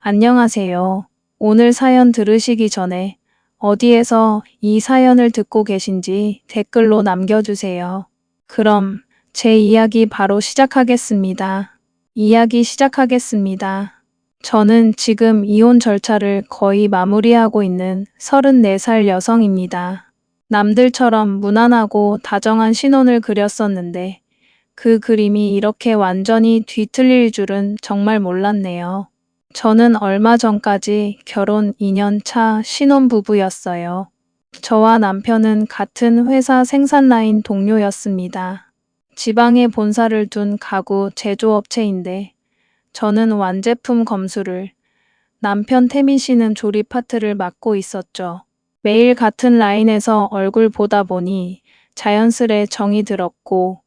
안녕하세요. 오늘 사연 들으시기 전에 어디에서 이 사연을 듣고 계신지 댓글로 남겨주세요. 그럼 제 이야기 바로 시작하겠습니다. 저는 지금 이혼 절차를 거의 마무리하고 있는 34살 여성입니다. 남들처럼 무난하고 다정한 신혼을 그렸었는데 그 그림이 이렇게 완전히 뒤틀릴 줄은 정말 몰랐네요. 저는 얼마 전까지 결혼 2년 차 신혼부부였어요. 저와 남편은 같은 회사 생산 라인 동료였습니다. 지방에 본사를 둔 가구 제조업체인데 저는 완제품 검수를, 남편 태민 씨는 조립 파트를 맡고 있었죠. 매일 같은 라인에서 얼굴 보다 보니 자연스레 정이 들었고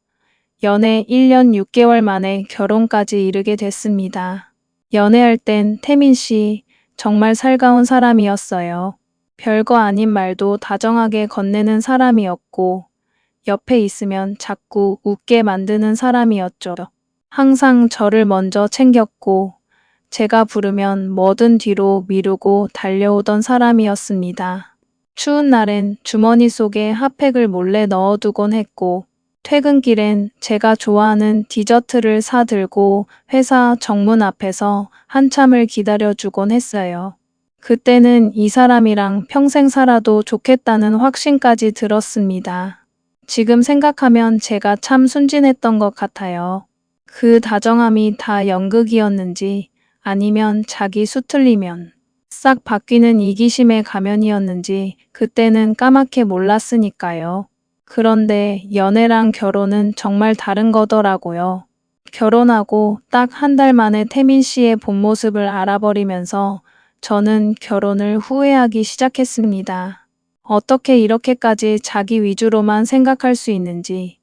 연애 1년 6개월 만에 결혼까지 이르게 됐습니다. 연애할 땐 태민 씨 정말 살가운 사람이었어요. 별거 아닌 말도 다정하게 건네는 사람이었고 옆에 있으면 자꾸 웃게 만드는 사람이었죠. 항상 저를 먼저 챙겼고 제가 부르면 뭐든 뒤로 미루고 달려오던 사람이었습니다. 추운 날엔 주머니 속에 핫팩을 몰래 넣어두곤 했고 퇴근길엔 제가 좋아하는 디저트를 사들고 회사 정문 앞에서 한참을 기다려주곤 했어요. 그때는 이 사람이랑 평생 살아도 좋겠다는 확신까지 들었습니다. 지금 생각하면 제가 참 순진했던 것 같아요. 그 다정함이 다 연극이었는지 아니면 자기 수틀리면 싹 바뀌는 이기심의 가면이었는지 그때는 까맣게 몰랐으니까요. 그런데 연애랑 결혼은 정말 다른 거더라고요. 결혼하고 딱 한 달 만에 태민 씨의 본 모습을 알아버리면서 저는 결혼을 후회하기 시작했습니다. 어떻게 이렇게까지 자기 위주로만 생각할 수 있는지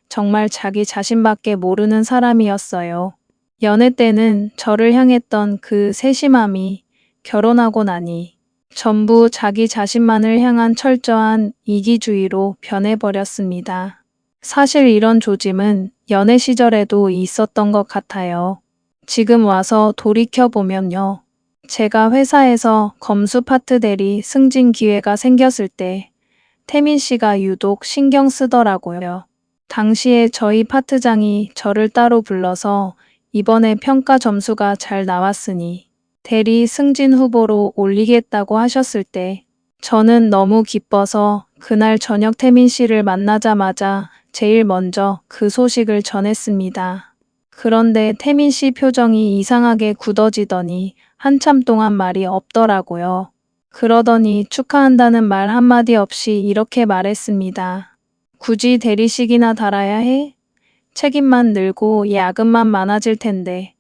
정말 자기 자신밖에 모르는 사람이었어요. 연애 때는 저를 향했던 그 세심함이 결혼하고 나니 전부 자기 자신만을 향한 철저한 이기주의로 변해버렸습니다. 사실 이런 조짐은 연애 시절에도 있었던 것 같아요. 지금 와서 돌이켜보면요. 제가 회사에서 검수 파트 대리 승진 기회가 생겼을 때 태민 씨가 유독 신경 쓰더라고요. 당시에 저희 파트장이 저를 따로 불러서 이번에 평가 점수가 잘 나왔으니 대리 승진 후보로 올리겠다고 하셨을 때 저는 너무 기뻐서 그날 저녁 태민 씨를 만나자마자 제일 먼저 그 소식을 전했습니다. 그런데 태민 씨 표정이 이상하게 굳어지더니 한참 동안 말이 없더라고요. 그러더니 축하한다는 말 한마디 없이 이렇게 말했습니다. 굳이 대리식이나 달아야 해? 책임만 늘고 야근만 많아질 텐데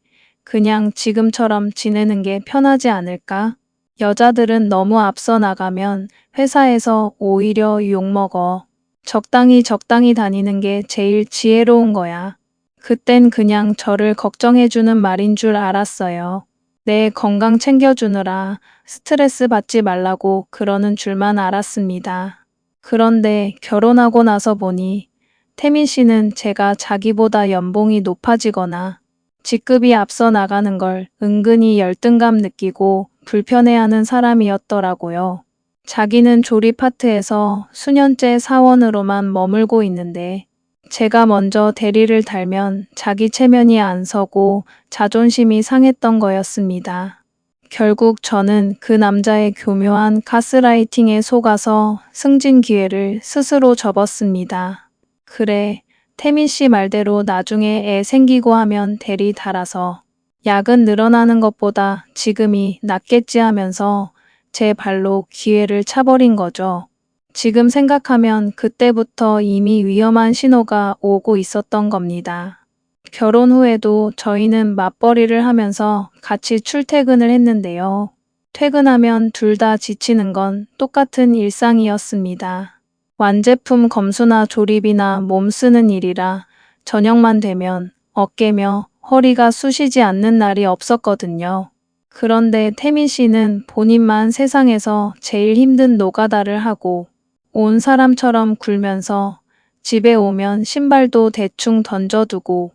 그냥 지금처럼 지내는 게 편하지 않을까? 여자들은 너무 앞서 나가면 회사에서 오히려 욕먹어. 적당히 다니는 게 제일 지혜로운 거야. 그땐 그냥 저를 걱정해주는 말인 줄 알았어요. 내 건강 챙겨주느라 스트레스 받지 말라고 그러는 줄만 알았습니다. 그런데 결혼하고 나서 보니 태민 씨는 제가 자기보다 연봉이 높아지거나 직급이 앞서 나가는 걸 은근히 열등감 느끼고 불편해하는 사람이었더라고요. 자기는 조립 파트에서 수년째 사원으로만 머물고 있는데 제가 먼저 대리를 달면 자기 체면이 안 서고 자존심이 상했던 거였습니다. 결국 저는 그 남자의 교묘한 가스라이팅에 속아서 승진 기회를 스스로 접었습니다. 그래, 태민 씨 말대로 나중에 애 생기고 하면 대리 달아서 야근 늘어나는 것보다 지금이 낫겠지 하면서 제 발로 기회를 차버린 거죠. 지금 생각하면 그때부터 이미 위험한 신호가 오고 있었던 겁니다. 결혼 후에도 저희는 맞벌이를 하면서 같이 출퇴근을 했는데요. 퇴근하면 둘 다 지치는 건 똑같은 일상이었습니다. 완제품 검수나 조립이나 몸 쓰는 일이라 저녁만 되면 어깨며 허리가 쑤시지 않는 날이 없었거든요. 그런데 태민 씨는 본인만 세상에서 제일 힘든 노가다를 하고 온 사람처럼 굴면서 집에 오면 신발도 대충 던져두고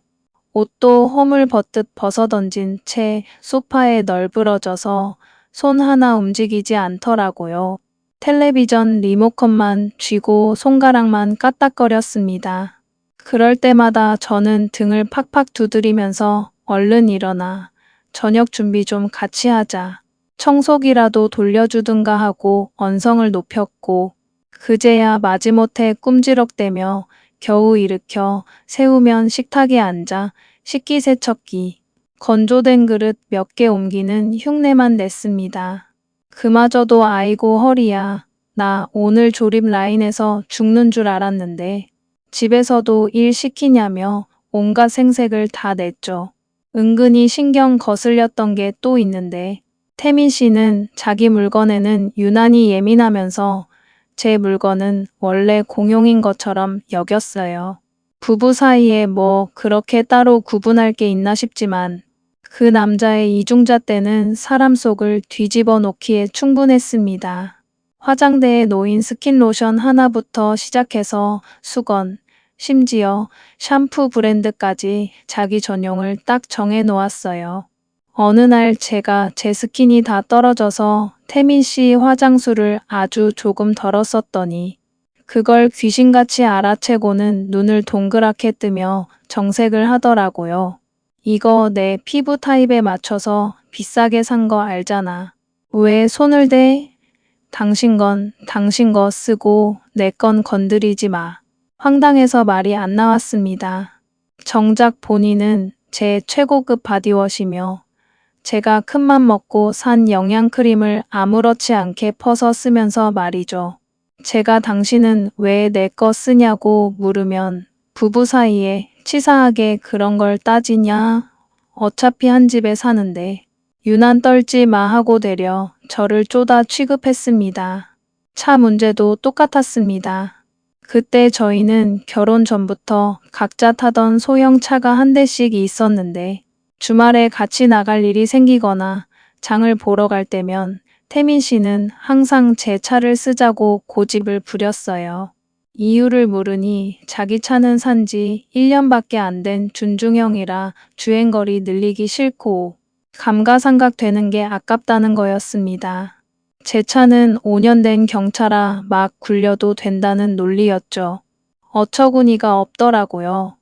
옷도 허물벗듯 벗어던진 채 소파에 널브러져서 손 하나 움직이지 않더라고요. 텔레비전 리모컨만 쥐고 손가락만 까딱거렸습니다. 그럴 때마다 저는 등을 팍팍 두드리면서 얼른 일어나. 저녁 준비 좀 같이 하자. 청소기라도 돌려주든가 하고 언성을 높였고 그제야 마지못해 꿈지럭대며 겨우 일으켜 세우면 식탁에 앉아 식기세척기, 건조된 그릇 몇 개 옮기는 흉내만 냈습니다. 그마저도 아이고 허리야. 나 오늘 조립 라인에서 죽는 줄 알았는데 집에서도 일 시키냐며 온갖 생색을 다 냈죠. 은근히 신경 거슬렸던 게 또 있는데 태민 씨는 자기 물건에는 유난히 예민하면서 제 물건은 원래 공용인 것처럼 여겼어요. 부부 사이에 뭐 그렇게 따로 구분할 게 있나 싶지만 그 남자의 이중자 때는 사람 속을 뒤집어 놓기에 충분했습니다. 화장대에 놓인 스킨로션 하나부터 시작해서 수건, 심지어 샴푸 브랜드까지 자기 전용을 딱 정해 놓았어요. 어느 날 제가 제 스킨이 다 떨어져서 태민 씨 화장수를 아주 조금 덜었었더니 그걸 귀신같이 알아채고는 눈을 동그랗게 뜨며 정색을 하더라고요. 이거 내 피부 타입에 맞춰서 비싸게 산 거 알잖아. 왜 손을 대? 당신 건 당신 거 쓰고 내 건 건드리지 마. 황당해서 말이 안 나왔습니다. 정작 본인은 제 최고급 바디워시며 제가 큰맘 먹고 산 영양크림을 아무렇지 않게 퍼서 쓰면서 말이죠. 제가 당신은 왜 내 거 쓰냐고 물으면 부부 사이에 치사하게 그런 걸 따지냐? 어차피 한 집에 사는데 유난 떨지 마 하고 되려 저를 쪼다 취급했습니다. 차 문제도 똑같았습니다. 그때 저희는 결혼 전부터 각자 타던 소형 차가 한 대씩 있었는데 주말에 같이 나갈 일이 생기거나 장을 보러 갈 때면 태민 씨는 항상 제 차를 쓰자고 고집을 부렸어요. 이유를 물으니 자기 차는 산지 1년밖에 안 된 준중형이라 주행거리 늘리기 싫고 감가상각 되는 게 아깝다는 거였습니다. 제 차는 5년 된 경차라 막 굴려도 된다는 논리였죠. 어처구니가 없더라고요.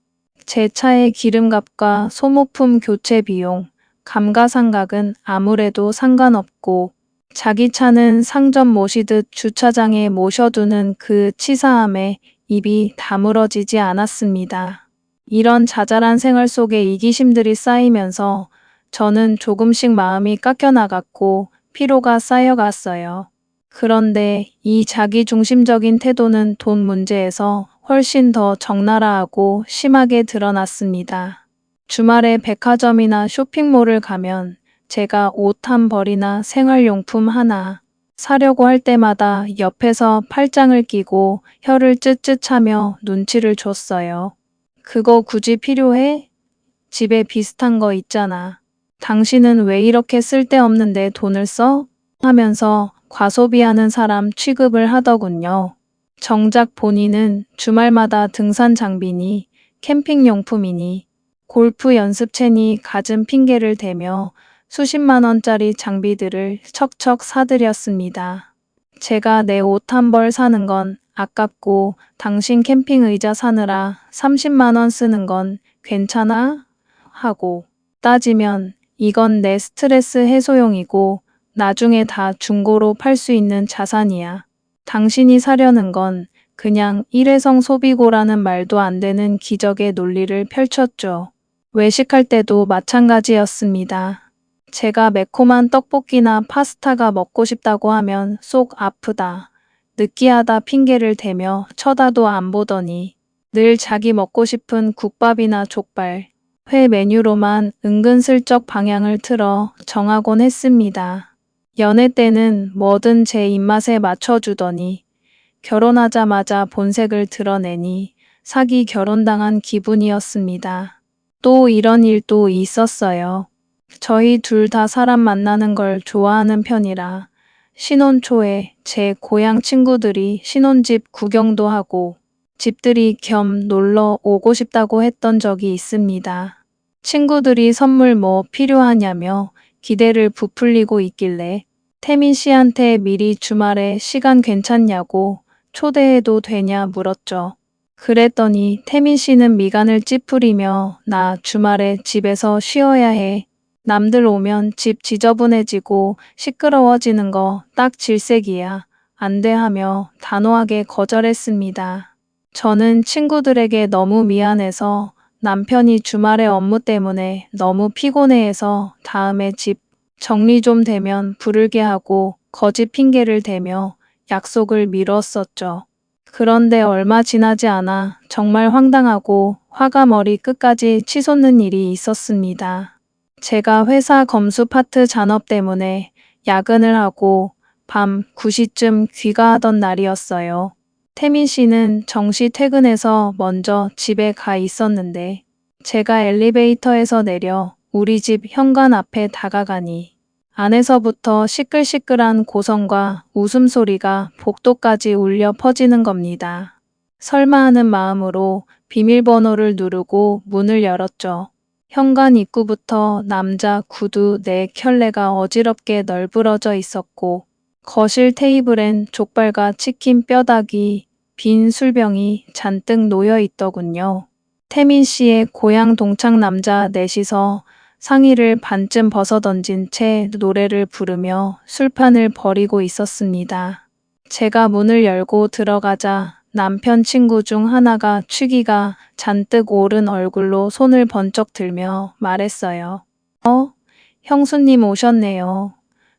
제 차의 기름값과 소모품 교체 비용, 감가상각은 아무래도 상관없고 자기 차는 상점 모시듯 주차장에 모셔두는 그 치사함에 입이 다물어지지 않았습니다. 이런 자잘한 생활 속에 이기심들이 쌓이면서 저는 조금씩 마음이 깎여나갔고 피로가 쌓여갔어요. 그런데 이 자기중심적인 태도는 돈 문제에서 훨씬 더 적나라하고 심하게 드러났습니다. 주말에 백화점이나 쇼핑몰을 가면 제가 옷 한 벌이나 생활용품 하나 사려고 할 때마다 옆에서 팔짱을 끼고 혀를 쯧쯧하며 눈치를 줬어요. 그거 굳이 필요해? 집에 비슷한 거 있잖아. 당신은 왜 이렇게 쓸데없는데 돈을 써? 하면서 과소비하는 사람 취급을 하더군요. 정작 본인은 주말마다 등산 장비니 캠핑용품이니 골프 연습채니 갖은 핑계를 대며 수십만 원짜리 장비들을 척척 사들였습니다. 제가 내 옷 한 벌 사는 건 아깝고 당신 캠핑 의자 사느라 30만 원 쓰는 건 괜찮아? 하고 따지면 이건 내 스트레스 해소용이고 나중에 다 중고로 팔 수 있는 자산이야. 당신이 사려는 건 그냥 일회성 소비고라는 말도 안 되는 기적의 논리를 펼쳤죠. 외식할 때도 마찬가지였습니다. 제가 매콤한 떡볶이나 파스타가 먹고 싶다고 하면 속 아프다, 느끼하다 핑계를 대며 쳐다도 안 보더니 늘 자기 먹고 싶은 국밥이나 족발, 회 메뉴로만 은근슬쩍 방향을 틀어 정하곤 했습니다. 연애 때는 뭐든 제 입맛에 맞춰주더니 결혼하자마자 본색을 드러내니 사기 결혼당한 기분이었습니다. 또 이런 일도 있었어요. 저희 둘 다 사람 만나는 걸 좋아하는 편이라 신혼 초에 제 고향 친구들이 신혼집 구경도 하고 집들이 겸 놀러 오고 싶다고 했던 적이 있습니다. 친구들이 선물 뭐 필요하냐며 기대를 부풀리고 있길래 태민 씨한테 미리 주말에 시간 괜찮냐고 초대해도 되냐 물었죠. 그랬더니 태민 씨는 미간을 찌푸리며 나 주말에 집에서 쉬어야 해. 남들 오면 집 지저분해지고 시끄러워지는 거 딱 질색이야. 안 돼 하며 단호하게 거절했습니다. 저는 친구들에게 너무 미안해서 남편이 주말에 업무 때문에 너무 피곤해해서 다음에 집 정리 좀 되면 부르게 하고 거짓 핑계를 대며 약속을 미뤘었죠. 그런데 얼마 지나지 않아 정말 황당하고 화가 머리 끝까지 치솟는 일이 있었습니다. 제가 회사 검수 파트 잔업 때문에 야근을 하고 밤 9시쯤 귀가하던 날이었어요. 태민 씨는 정시 퇴근해서 먼저 집에 가 있었는데 제가 엘리베이터에서 내려 우리 집 현관 앞에 다가가니 안에서부터 시끌시끌한 고성과 웃음소리가 복도까지 울려 퍼지는 겁니다. 설마 하는 마음으로 비밀번호를 누르고 문을 열었죠. 현관 입구부터 남자 구두 4켤레가 어지럽게 널브러져 있었고 거실 테이블엔 족발과 치킨 뼈다귀, 빈 술병이 잔뜩 놓여 있더군요. 태민 씨의 고향 동창 남자 넷이서 상의를 반쯤 벗어던진 채 노래를 부르며 술판을 벌이고 있었습니다. 제가 문을 열고 들어가자 남편 친구 중 하나가 취기가 잔뜩 오른 얼굴로 손을 번쩍 들며 말했어요. 형수님 오셨네요.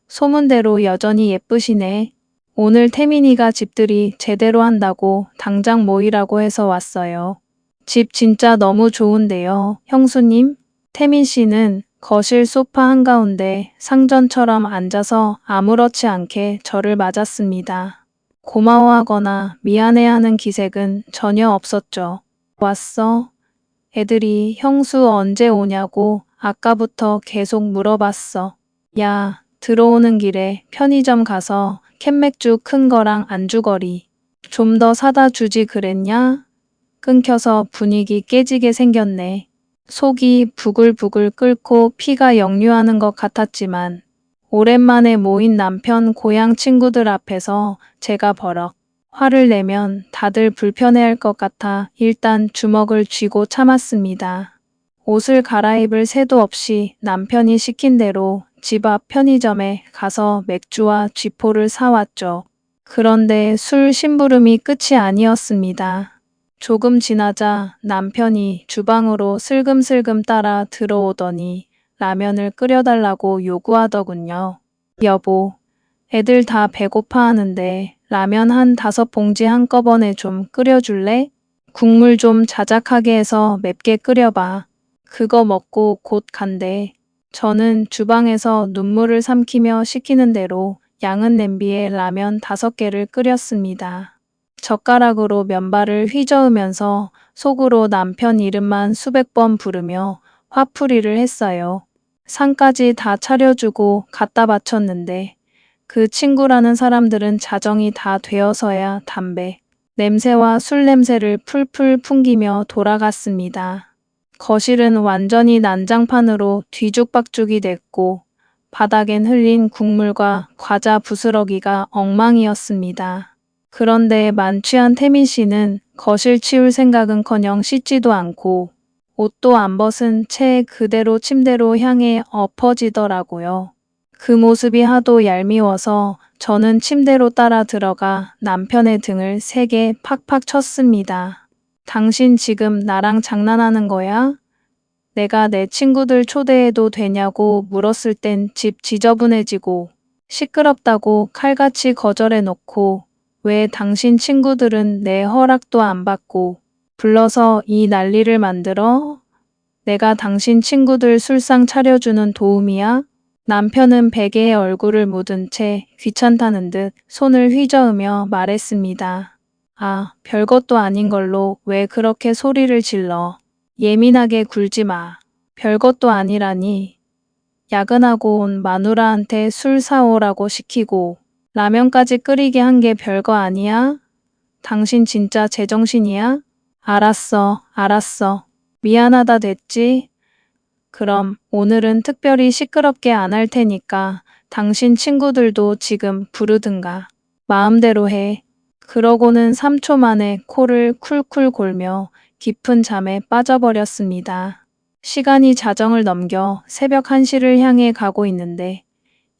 소문대로 여전히 예쁘시네. 오늘 태민이가 집들이 제대로 한다고 당장 모이라고 해서 왔어요. 집 진짜 너무 좋은데요, 형수님? 태민 씨는 거실 소파 한가운데 상전처럼 앉아서 아무렇지 않게 저를 맞았습니다. 고마워하거나 미안해하는 기색은 전혀 없었죠. 왔어? 애들이 형수 언제 오냐고 아까부터 계속 물어봤어. 야, 들어오는 길에 편의점 가서 캔맥주 큰 거랑 안주거리 좀 더 사다 주지 그랬냐? 끊겨서 분위기 깨지게 생겼네. 속이 부글부글 끓고 피가 역류하는 것 같았지만 오랜만에 모인 남편 고향 친구들 앞에서 제가 버럭 화를 내면 다들 불편해할 것 같아 일단 주먹을 쥐고 참았습니다. 옷을 갈아입을 새도 없이 남편이 시킨 대로 집 앞 편의점에 가서 맥주와 쥐포를 사왔죠. 그런데 술 심부름이 끝이 아니었습니다. 조금 지나자 남편이 주방으로 슬금슬금 따라 들어오더니 라면을 끓여달라고 요구하더군요. 여보, 애들 다 배고파 하는데 라면 한 5봉지 한꺼번에 좀 끓여줄래? 국물 좀 자작하게 해서 맵게 끓여봐. 그거 먹고 곧 간대. 저는 주방에서 눈물을 삼키며 시키는 대로 양은 냄비에 라면 5개를 끓였습니다. 젓가락으로 면발을 휘저으면서 속으로 남편 이름만 수백 번 부르며 화풀이를 했어요. 상까지 다 차려주고 갖다 바쳤는데 그 친구라는 사람들은 자정이 다 되어서야 담배, 냄새와 술 냄새를 풀풀 풍기며 돌아갔습니다. 거실은 완전히 난장판으로 뒤죽박죽이 됐고 바닥엔 흘린 국물과 과자 부스러기가 엉망이었습니다. 그런데 만취한 태민 씨는 거실 치울 생각은커녕 씻지도 않고 옷도 안 벗은 채 그대로 침대로 향해 엎어지더라고요. 그 모습이 하도 얄미워서 저는 침대로 따라 들어가 남편의 등을 세게 팍팍 쳤습니다. 당신 지금 나랑 장난하는 거야? 내가 내 친구들 초대해도 되냐고 물었을 땐 집 지저분해지고 시끄럽다고 칼같이 거절해놓고 왜 당신 친구들은 내 허락도 안 받고 불러서 이 난리를 만들어? 내가 당신 친구들 술상 차려주는 도움이야? 남편은 베개에 얼굴을 묻은 채 귀찮다는 듯 손을 휘저으며 말했습니다. 아, 별것도 아닌 걸로 왜 그렇게 소리를 질러. 예민하게 굴지 마. 별것도 아니라니. 야근하고 온 마누라한테 술 사오라고 시키고 라면까지 끓이게 한 게 별거 아니야? 당신 진짜 제정신이야? 알았어, 알았어. 미안하다 됐지? 그럼 오늘은 특별히 시끄럽게 안 할 테니까 당신 친구들도 지금 부르든가. 마음대로 해. 그러고는 3초 만에 코를 쿨쿨 골며 깊은 잠에 빠져버렸습니다. 시간이 자정을 넘겨 새벽 1시를 향해 가고 있는데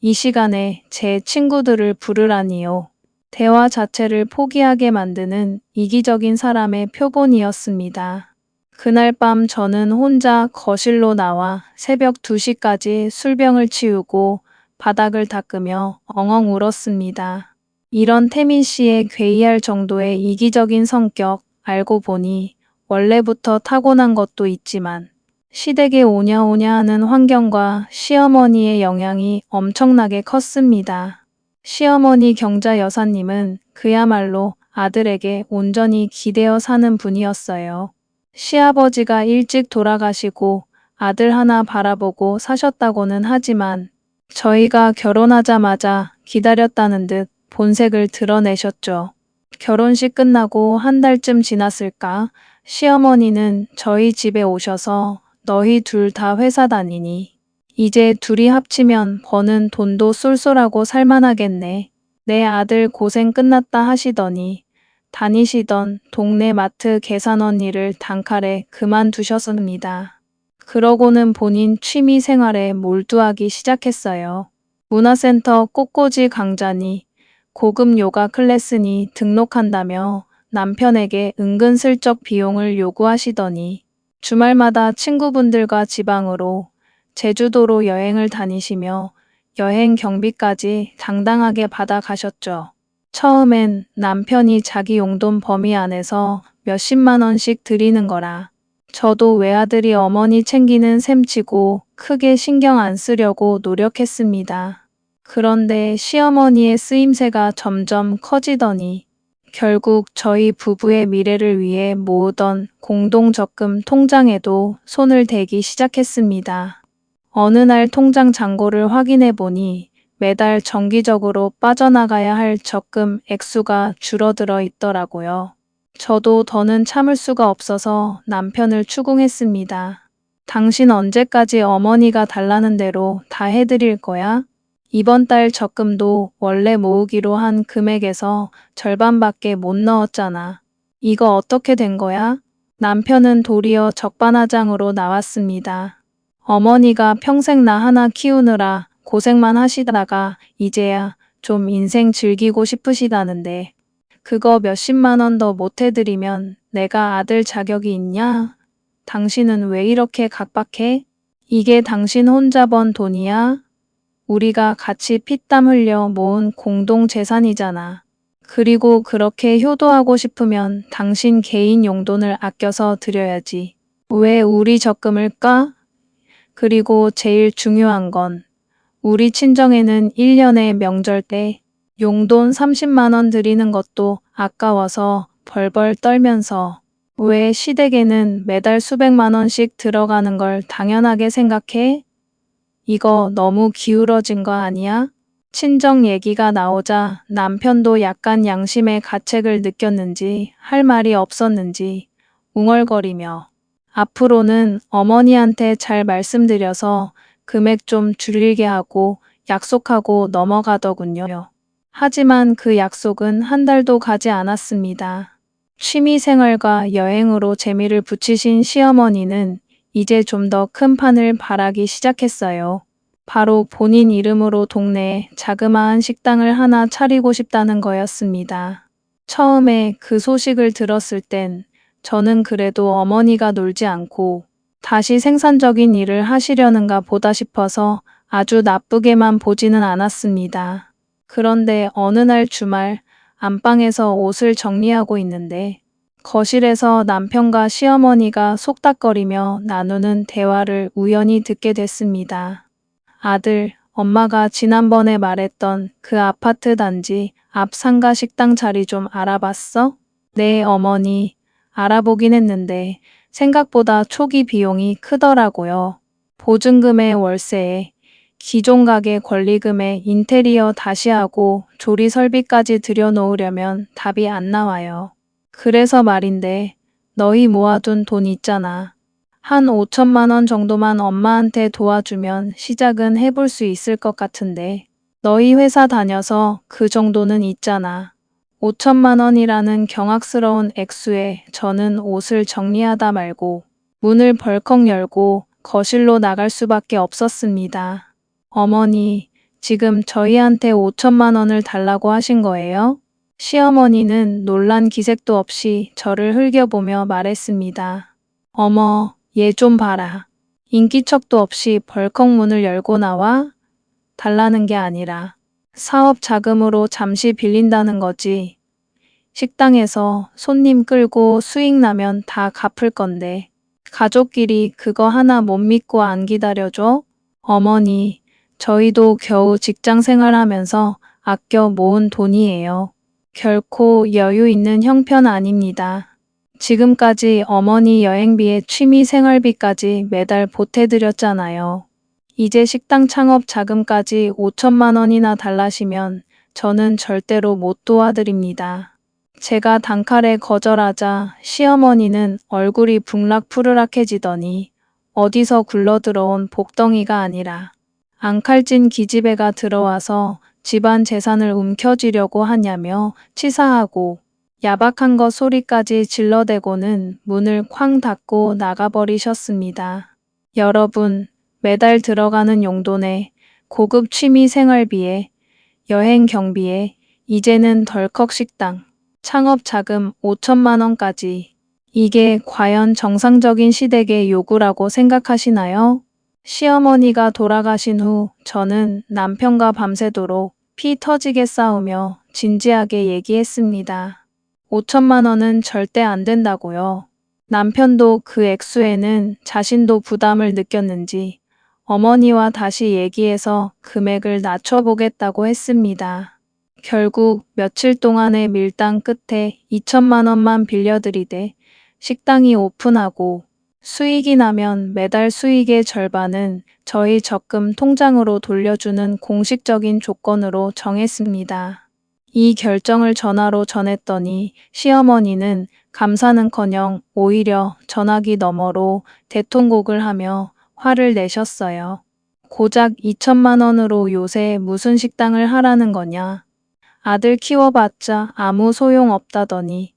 이 시간에 제 친구들을 부르라니요. 대화 자체를 포기하게 만드는 이기적인 사람의 표본이었습니다. 그날 밤 저는 혼자 거실로 나와 새벽 2시까지 술병을 치우고 바닥을 닦으며 엉엉 울었습니다. 이런 태민 씨의 괴이할 정도의 이기적인 성격 알고 보니 원래부터 타고난 것도 있지만 시댁에 오냐오냐 하는 환경과 시어머니의 영향이 엄청나게 컸습니다. 시어머니 경자 여사님은 그야말로 아들에게 온전히 기대어 사는 분이었어요. 시아버지가 일찍 돌아가시고 아들 하나 바라보고 사셨다고는 하지만 저희가 결혼하자마자 기다렸다는 듯 본색을 드러내셨죠. 결혼식 끝나고 한 달쯤 지났을까 시어머니는 저희 집에 오셔서 너희 둘 다 회사 다니니 이제 둘이 합치면 버는 돈도 쏠쏠하고 살만하겠네. 내 아들 고생 끝났다 하시더니 다니시던 동네 마트 계산원 일을 단칼에 그만두셨습니다. 그러고는 본인 취미 생활에 몰두하기 시작했어요. 문화센터 꽃꽂이 강좌니 고급 요가 클래스니 등록한다며 남편에게 은근슬쩍 비용을 요구하시더니 주말마다 친구분들과 지방으로 제주도로 여행을 다니시며 여행 경비까지 당당하게 받아가셨죠. 처음엔 남편이 자기 용돈 범위 안에서 몇십만 원씩 드리는 거라 저도 외아들이 어머니 챙기는 셈치고 크게 신경 안 쓰려고 노력했습니다. 그런데 시어머니의 쓰임새가 점점 커지더니 결국 저희 부부의 미래를 위해 모으던 공동적금 통장에도 손을 대기 시작했습니다. 어느 날 통장 잔고를 확인해 보니 매달 정기적으로 빠져나가야 할 적금 액수가 줄어들어 있더라고요. 저도 더는 참을 수가 없어서 남편을 추궁했습니다. 당신 언제까지 어머니가 달라는 대로 다 해드릴 거야? 이번 달 적금도 원래 모으기로 한 금액에서 절반밖에 못 넣었잖아. 이거 어떻게 된 거야? 남편은 도리어 적반하장으로 나왔습니다. 어머니가 평생 나 하나 키우느라 고생만 하시다가 이제야 좀 인생 즐기고 싶으시다는데 그거 몇십만 원 더 못 해드리면 내가 아들 자격이 있냐? 당신은 왜 이렇게 각박해? 이게 당신 혼자 번 돈이야? 우리가 같이 피땀 흘려 모은 공동 재산이잖아. 그리고 그렇게 효도하고 싶으면 당신 개인 용돈을 아껴서 드려야지. 왜 우리 적금을 까? 그리고 제일 중요한 건 우리 친정에는 1년에 명절 때 용돈 30만 원 드리는 것도 아까워서 벌벌 떨면서 왜 시댁에는 매달 수백만 원씩 들어가는 걸 당연하게 생각해? 이거 너무 기울어진 거 아니야? 친정 얘기가 나오자 남편도 약간 양심의 가책을 느꼈는지 할 말이 없었는지 웅얼거리며 앞으로는 어머니한테 잘 말씀드려서 금액 좀 줄이게 하고 약속하고 넘어가더군요. 하지만 그 약속은 한 달도 가지 않았습니다. 취미생활과 여행으로 재미를 붙이신 시어머니는 이제 좀 더 큰 판을 바라기 시작했어요. 바로 본인 이름으로 동네에 자그마한 식당을 하나 차리고 싶다는 거였습니다. 처음에 그 소식을 들었을 땐 저는 그래도 어머니가 놀지 않고 다시 생산적인 일을 하시려는가 보다 싶어서 아주 나쁘게만 보지는 않았습니다. 그런데 어느 날 주말 안방에서 옷을 정리하고 있는데 거실에서 남편과 시어머니가 속닥거리며 나누는 대화를 우연히 듣게 됐습니다. 아들, 엄마가 지난번에 말했던 그 아파트 단지 앞 상가 식당 자리 좀 알아봤어? 네, 어머니. 알아보긴 했는데 생각보다 초기 비용이 크더라고요. 보증금에 월세에 기존 가게 권리금에 인테리어 다시 하고 조리 설비까지 들여놓으려면 답이 안 나와요. 그래서 말인데 너희 모아둔 돈 있잖아. 한 5천만 원 정도만 엄마한테 도와주면 시작은 해볼 수 있을 것 같은데. 너희 회사 다녀서 그 정도는 있잖아. 5천만 원이라는 경악스러운 액수에 저는 옷을 정리하다 말고 문을 벌컥 열고 거실로 나갈 수밖에 없었습니다. 어머니, 지금 저희한테 5천만 원을 달라고 하신 거예요? 시어머니는 놀란 기색도 없이 저를 흘겨보며 말했습니다. 어머, 얘 좀 봐라. 인기척도 없이 벌컥 문을 열고 나와? 달라는 게 아니라 사업 자금으로 잠시 빌린다는 거지. 식당에서 손님 끌고 수익 나면 다 갚을 건데 가족끼리 그거 하나 못 믿고 안 기다려줘? 어머니, 저희도 겨우 직장 생활하면서 아껴 모은 돈이에요. 결코 여유 있는 형편 아닙니다. 지금까지 어머니 여행비에 취미 생활비까지 매달 보태드렸잖아요. 이제 식당 창업 자금까지 5천만 원이나 달라시면 저는 절대로 못 도와드립니다. 제가 단칼에 거절하자 시어머니는 얼굴이 붕락푸르락해지더니 어디서 굴러들어온 복덩이가 아니라 앙칼진 기집애가 들어와서 집안 재산을 움켜쥐려고 하냐며 치사하고 야박한 것 소리까지 질러대고는 문을 쾅 닫고 나가버리셨습니다. 여러분, 매달 들어가는 용돈에 고급 취미 생활비에 여행 경비에 이제는 덜컥 식당, 창업 자금 5천만 원까지. 이게 과연 정상적인 시댁의 요구라고 생각하시나요? 시어머니가 돌아가신 후 저는 남편과 밤새도록 피 터지게 싸우며 진지하게 얘기했습니다. 5천만 원은 절대 안 된다고요. 남편도 그 액수에는 자신도 부담을 느꼈는지 어머니와 다시 얘기해서 금액을 낮춰보겠다고 했습니다. 결국 며칠 동안의 밀당 끝에 2천만 원만 빌려드리되 식당이 오픈하고 수익이 나면 매달 수익의 절반은 저희 적금 통장으로 돌려주는 공식적인 조건으로 정했습니다. 이 결정을 전화로 전했더니 시어머니는 감사는커녕 오히려 전화기 너머로 대통곡을 하며 화를 내셨어요. 고작 2천만 원으로 요새 무슨 식당을 하라는 거냐. 아들 키워봤자 아무 소용 없다더니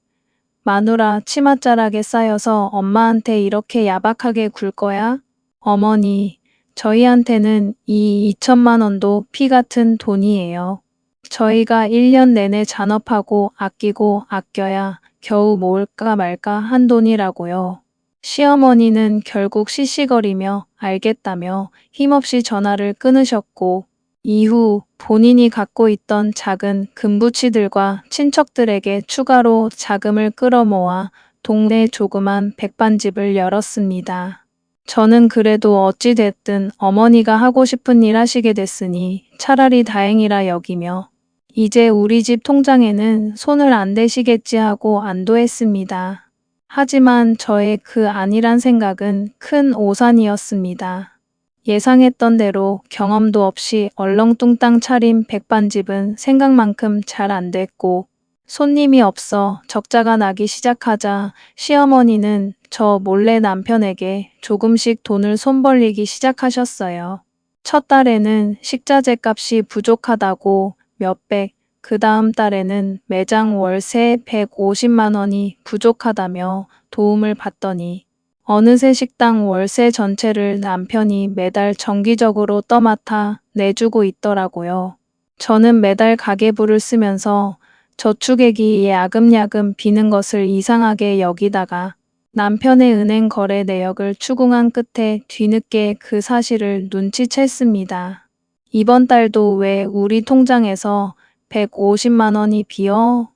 마누라 치맛자락에 쌓여서 엄마한테 이렇게 야박하게 굴 거야? 어머니, 저희한테는 이 2천만 원도 피 같은 돈이에요. 저희가 1년 내내 잔업하고 아끼고 아껴야 겨우 모을까 말까 한 돈이라고요. 시어머니는 결국 시시거리며 알겠다며 힘없이 전화를 끊으셨고 이후 본인이 갖고 있던 작은 금부치들과 친척들에게 추가로 자금을 끌어모아 동네 조그만 백반집을 열었습니다. 저는 그래도 어찌됐든 어머니가 하고 싶은 일 하시게 됐으니 차라리 다행이라 여기며 이제 우리 집 통장에는 손을 안 대시겠지 하고 안도했습니다. 하지만 저의 그 안일한 생각은 큰 오산이었습니다. 예상했던 대로 경험도 없이 얼렁뚱땅 차린 백반집은 생각만큼 잘 안 됐고 손님이 없어 적자가 나기 시작하자 시어머니는 저 몰래 남편에게 조금씩 돈을 손벌리기 시작하셨어요. 첫 달에는 식자재 값이 부족하다고 몇백, 그 다음 달에는 매장 월세 150만 원이 부족하다며 도움을 받더니 어느새 식당 월세 전체를 남편이 매달 정기적으로 떠맡아 내주고 있더라고요. 저는 매달 가계부를 쓰면서 저축액이 야금야금 비는 것을 이상하게 여기다가 남편의 은행 거래 내역을 추궁한 끝에 뒤늦게 그 사실을 눈치챘습니다. 이번 달도 왜 우리 통장에서 150만 원이 비어?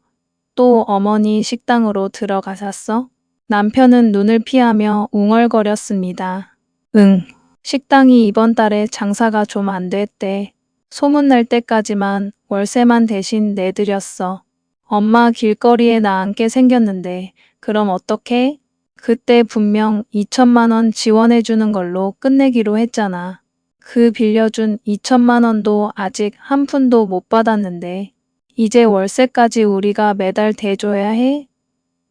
또 어머니 식당으로 들어가셨어? 남편은 눈을 피하며 웅얼거렸습니다. 응. 식당이 이번 달에 장사가 좀 안 됐대. 소문날 때까지만 월세만 대신 내드렸어. 엄마 길거리에 나 앉게 생겼는데 그럼 어떡해? 그때 분명 2천만 원 지원해주는 걸로 끝내기로 했잖아. 그 빌려준 2천만 원도 아직 한 푼도 못 받았는데 이제 월세까지 우리가 매달 대줘야 해?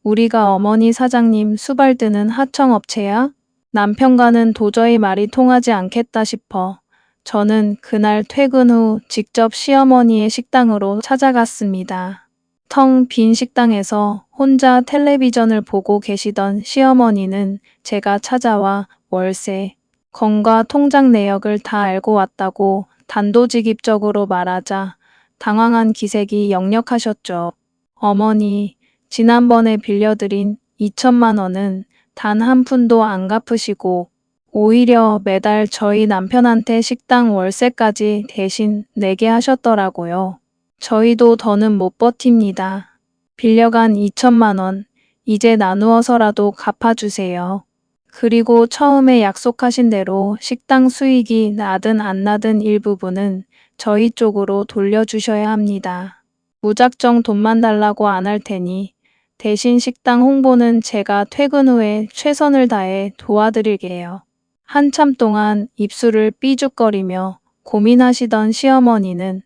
우리가 어머니 사장님 수발드는 하청업체야? 남편과는 도저히 말이 통하지 않겠다 싶어 저는 그날 퇴근 후 직접 시어머니의 식당으로 찾아갔습니다. 텅 빈 식당에서 혼자 텔레비전을 보고 계시던 시어머니는 제가 찾아와 월세, 건과 통장 내역을 다 알고 왔다고 단도직입적으로 말하자 당황한 기색이 역력하셨죠. 어머니, 지난번에 빌려드린 2천만 원은 단 한 푼도 안 갚으시고 오히려 매달 저희 남편한테 식당 월세까지 대신 내게 하셨더라고요. 저희도 더는 못 버팁니다. 빌려간 2천만 원, 이제 나누어서라도 갚아주세요. 그리고 처음에 약속하신 대로 식당 수익이 나든 안 나든 일부분은 저희 쪽으로 돌려주셔야 합니다. 무작정 돈만 달라고 안 할 테니 대신 식당 홍보는 제가 퇴근 후에 최선을 다해 도와드릴게요. 한참 동안 입술을 삐죽거리며 고민하시던 시어머니는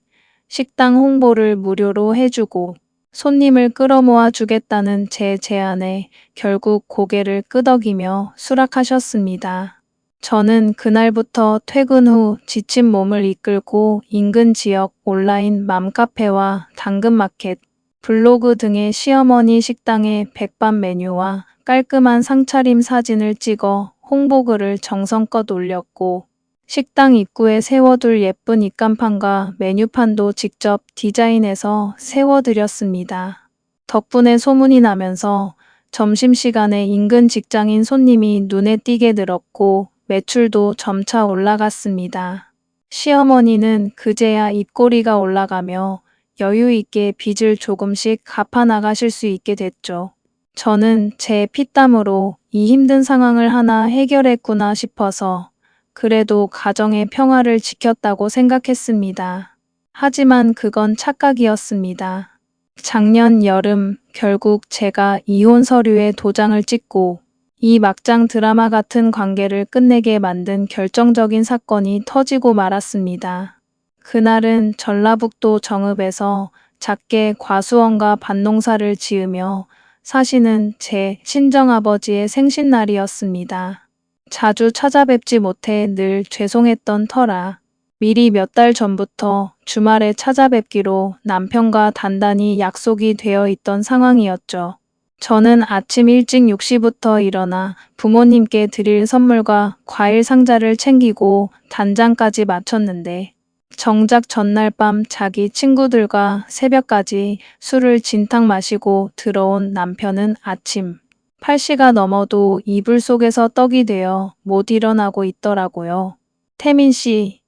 식당 홍보를 무료로 해주고 손님을 끌어모아 주겠다는 제 제안에 결국 고개를 끄덕이며 수락하셨습니다. 저는 그날부터 퇴근 후 지친 몸을 이끌고 인근 지역 온라인 맘카페와 당근마켓, 블로그 등의 시어머니 식당의 백반 메뉴와 깔끔한 상차림 사진을 찍어 홍보글을 정성껏 올렸고 식당 입구에 세워둘 예쁜 입간판과 메뉴판도 직접 디자인해서 세워드렸습니다. 덕분에 소문이 나면서 점심시간에 인근 직장인 손님이 눈에 띄게 늘었고 매출도 점차 올라갔습니다. 시어머니는 그제야 입꼬리가 올라가며 여유 있게 빚을 조금씩 갚아 나가실 수 있게 됐죠. 저는 제 피땀으로 이 힘든 상황을 하나 해결했구나 싶어서 그래도 가정의 평화를 지켰다고 생각했습니다. 하지만 그건 착각이었습니다. 작년 여름 결국 제가 이혼 서류에 도장을 찍고 이 막장 드라마 같은 관계를 끝내게 만든 결정적인 사건이 터지고 말았습니다. 그날은 전라북도 정읍에서 작게 과수원과 밭농사를 지으며 사시는 제 친정아버지의 생신날이었습니다. 자주 찾아뵙지 못해 늘 죄송했던 터라 미리 몇 달 전부터 주말에 찾아뵙기로 남편과 단단히 약속이 되어 있던 상황이었죠. 저는 아침 일찍 6시부터 일어나 부모님께 드릴 선물과 과일 상자를 챙기고 단장까지 마쳤는데 정작 전날 밤 자기 친구들과 새벽까지 술을 진탕 마시고 들어온 남편은 아침 8시가 넘어도 이불 속에서 떡이 되어 못 일어나고 있더라고요. 태민 씨,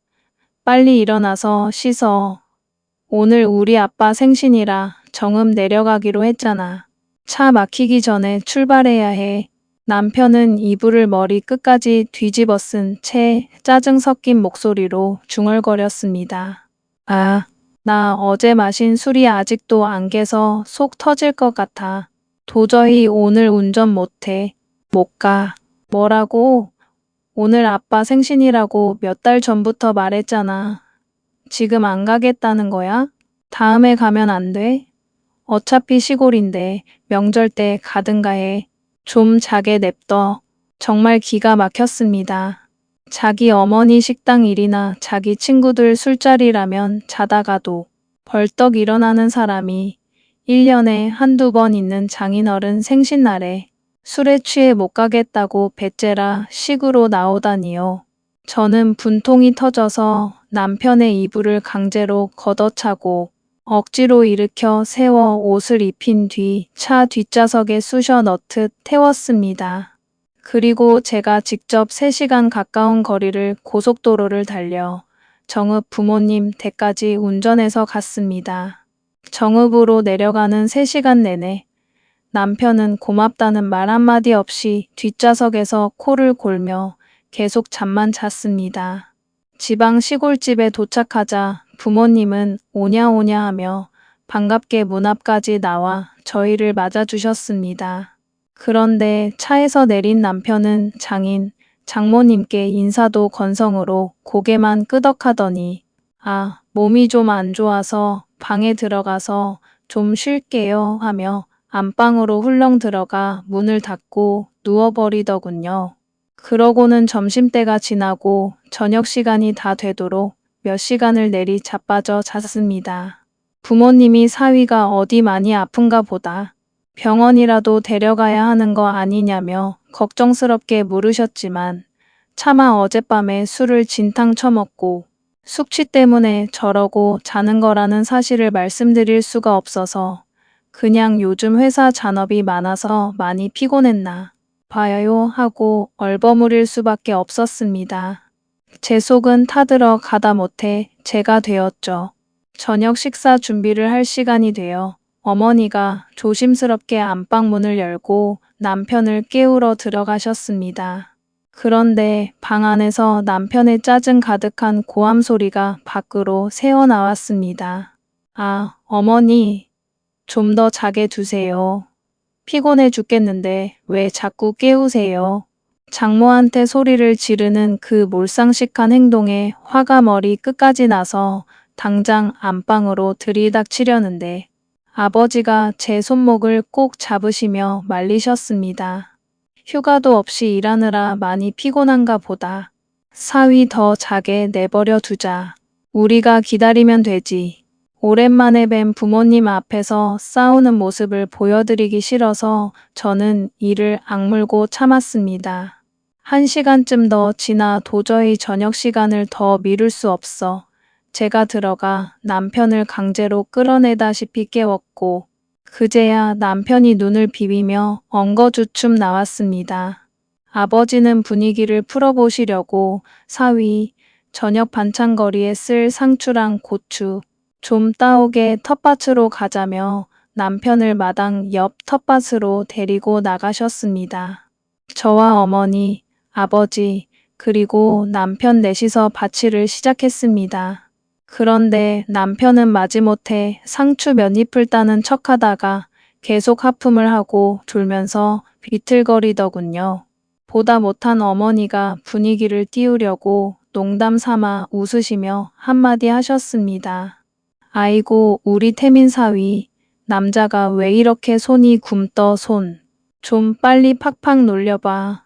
빨리 일어나서 씻어. 오늘 우리 아빠 생신이라 정읍 내려가기로 했잖아. 차 막히기 전에 출발해야 해. 남편은 이불을 머리 끝까지 뒤집어 쓴 채 짜증 섞인 목소리로 중얼거렸습니다. 아, 나 어제 마신 술이 아직도 안 개서 속 터질 것 같아. 도저히 오늘 운전 못해. 못 가. 뭐라고? 오늘 아빠 생신이라고 몇 달 전부터 말했잖아. 지금 안 가겠다는 거야? 다음에 가면 안 돼? 어차피 시골인데 명절 때 가든가 해. 좀 자게 냅둬. 정말 기가 막혔습니다. 자기 어머니 식당 일이나 자기 친구들 술자리라면 자다가도 벌떡 일어나는 사람이 1년에 한두 번 있는 장인어른 생신날에 술에 취해 못 가겠다고 배째라 식으로 나오다니요. 저는 분통이 터져서 남편의 이불을 강제로 걷어차고 억지로 일으켜 세워 옷을 입힌 뒤 차 뒷좌석에 쑤셔 넣듯 태웠습니다. 그리고 제가 직접 3시간 가까운 거리를 고속도로를 달려 정읍 부모님 댁까지 운전해서 갔습니다. 정읍으로 내려가는 3시간 내내 남편은 고맙다는 말 한마디 없이 뒷좌석에서 코를 골며 계속 잠만 잤습니다. 지방 시골집에 도착하자 부모님은 오냐 오냐 하며 반갑게 문 앞까지 나와 저희를 맞아주셨습니다. 그런데 차에서 내린 남편은 장인, 장모님께 인사도 건성으로 고개만 끄덕하더니 아, 몸이 좀 안 좋아서 방에 들어가서 좀 쉴게요 하며 안방으로 훌렁 들어가 문을 닫고 누워버리더군요. 그러고는 점심때가 지나고 저녁 시간이 다 되도록 몇 시간을 내리 자빠져 잤습니다. 부모님이 사위가 어디 많이 아픈가 보다. 병원이라도 데려가야 하는 거 아니냐며 걱정스럽게 물으셨지만 차마 어젯밤에 술을 진탕 처먹고 숙취 때문에 저러고 자는 거라는 사실을 말씀드릴 수가 없어서 그냥 요즘 회사 잔업이 많아서 많이 피곤했나 봐요 하고 얼버무릴 수밖에 없었습니다. 제 속은 타들어 가다 못해 제가 되었죠. 저녁 식사 준비를 할 시간이 되어 어머니가 조심스럽게 안방문을 열고 남편을 깨우러 들어가셨습니다. 그런데 방 안에서 남편의 짜증 가득한 고함 소리가 밖으로 새어나왔습니다. 아, 어머니, 좀 더 자게 두세요. 피곤해 죽겠는데 왜 자꾸 깨우세요? 장모한테 소리를 지르는 그 몰상식한 행동에 화가 머리 끝까지 나서 당장 안방으로 들이닥치려는데 아버지가 제 손목을 꼭 잡으시며 말리셨습니다. 휴가도 없이 일하느라 많이 피곤한가 보다. 사위 더 자게 내버려 두자. 우리가 기다리면 되지. 오랜만에 뵌 부모님 앞에서 싸우는 모습을 보여드리기 싫어서 저는 이를 악물고 참았습니다. 1시간쯤 더 지나 도저히 저녁 시간을 더 미룰 수 없어 제가 들어가 남편을 강제로 끌어내다시피 깨웠고 그제야 남편이 눈을 비비며 엉거주춤 나왔습니다. 아버지는 분위기를 풀어보시려고 사위, 저녁 반찬거리에 쓸 상추랑 고추, 좀 따오게 텃밭으로 가자며 남편을 마당 옆 텃밭으로 데리고 나가셨습니다. 저와 어머니, 아버지, 그리고 남편 넷이서 밭일을 시작했습니다. 그런데 남편은 마지못해 상추 몇 잎을 따는 척하다가 계속 하품을 하고 졸면서 비틀거리더군요. 보다 못한 어머니가 분위기를 띄우려고 농담 삼아 웃으시며 한마디 하셨습니다. 아이고 우리 태민 사위, 남자가 왜 이렇게 손이 굼떠 손. 좀 빨리 팍팍 놀려봐.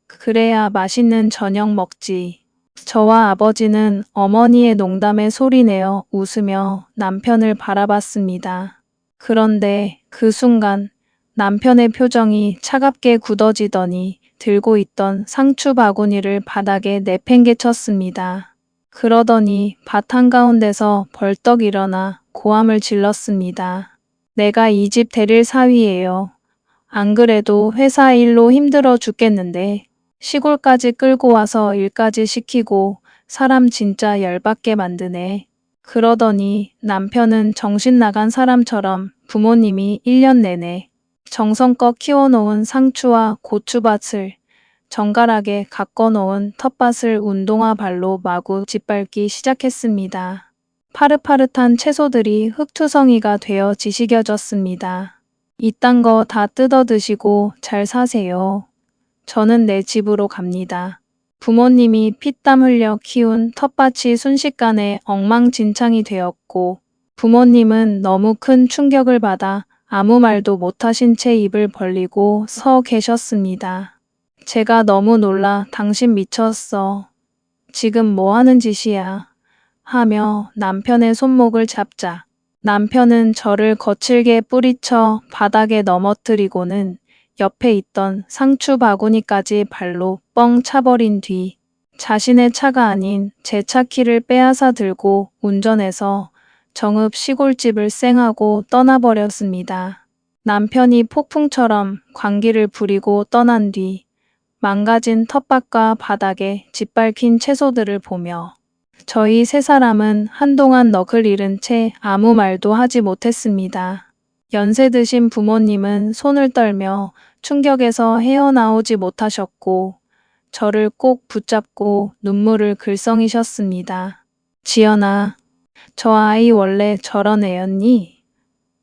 그래야 맛있는 저녁 먹지. 저와 아버지는 어머니의 농담에 소리내어 웃으며 남편을 바라봤습니다. 그런데 그 순간 남편의 표정이 차갑게 굳어지더니 들고 있던 상추 바구니를 바닥에 내팽개쳤습니다. 그러더니 밭 한가운데서 벌떡 일어나 고함을 질렀습니다. 내가 이 집 데릴 사위예요. 안 그래도 회사 일로 힘들어 죽겠는데 시골까지 끌고 와서 일까지 시키고 사람 진짜 열받게 만드네. 그러더니 남편은 정신 나간 사람처럼 부모님이 1년 내내 정성껏 키워놓은 상추와 고추밭을 정갈하게 가꿔놓은 텃밭을 운동화 발로 마구 짓밟기 시작했습니다. 파릇파릇한 채소들이 흙투성이가 되어 지식여졌습니다. 이딴 거 다 뜯어 드시고 잘 사세요. 저는 내 집으로 갑니다. 부모님이 피땀 흘려 키운 텃밭이 순식간에 엉망진창이 되었고 부모님은 너무 큰 충격을 받아 아무 말도 못하신 채 입을 벌리고 서 계셨습니다. 제가 너무 놀라 당신 미쳤어. 지금 뭐 하는 짓이야. 하며 남편의 손목을 잡자 남편은 저를 거칠게 뿌리쳐 바닥에 넘어뜨리고는 옆에 있던 상추 바구니까지 발로 뻥 차버린 뒤 자신의 차가 아닌 제 차 키를 빼앗아 들고 운전해서 정읍 시골집을 쌩하고 떠나버렸습니다. 남편이 폭풍처럼 광기를 부리고 떠난 뒤 망가진 텃밭과 바닥에 짓밟힌 채소들을 보며 저희 세 사람은 한동안 넋을 잃은 채 아무 말도 하지 못했습니다. 연세 드신 부모님은 손을 떨며 충격에서 헤어나오지 못하셨고 저를 꼭 붙잡고 눈물을 글썽이셨습니다. 지연아, 저 아이 원래 저런 애였니?